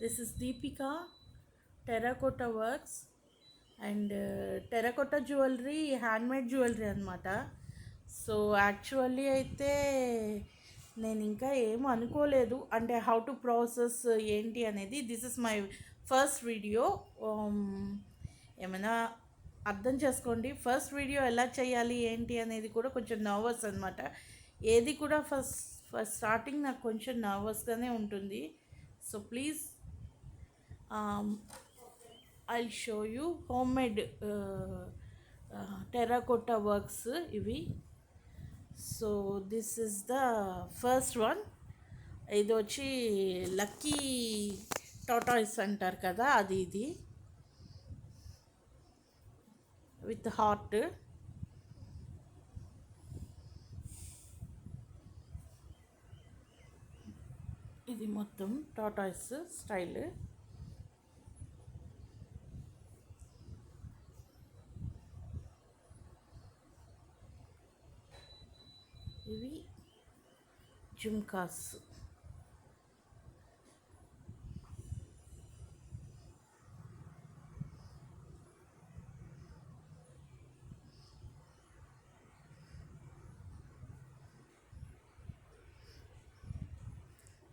This is Deepika Terracotta Works and terracotta jewellery handmade jewellery అనమాట. So actually అయితే నేను ఇంకా ఏం అనుకోలేదు, అంటే హౌ టు ప్రాసెస్ ఏంటి అనేది. This is my first video. ఏమైనా అర్థం చేసుకోండి. ఫస్ట్ వీడియో ఎలా చేయాలి ఏంటి అనేది కూడా కొంచెం నర్వస్ అనమాట. ఏది కూడా ఫస్ట్ స్టార్టింగ్ నాకు కొంచెం నర్వస్గానే ఉంటుంది. So please I'll show you homemade terracotta works ఇవి. So this is the first one. ఇది వచ్చి లక్కీ టాటాయిస్ అంటారు కదా, అది ఇది విత్ హార్ట్. ఇది మొత్తం టాటాయిస్ స్టైల్. ఇవి jhumkas.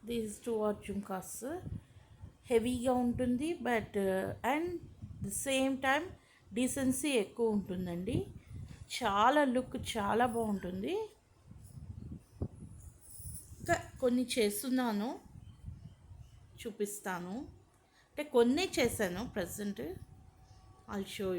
These two are jhumkas. హెవీగా ఉంటుంది, but and the same time decency ఎక్కువ ఉంటుందండి. చాలా లుక్ చాలా బాగుంటుంది. ఇంకా కొన్ని చేస్తున్నాను, చూపిస్తాను. అంటే కొన్ని చేశాను ప్రజెంట్. I'll show you.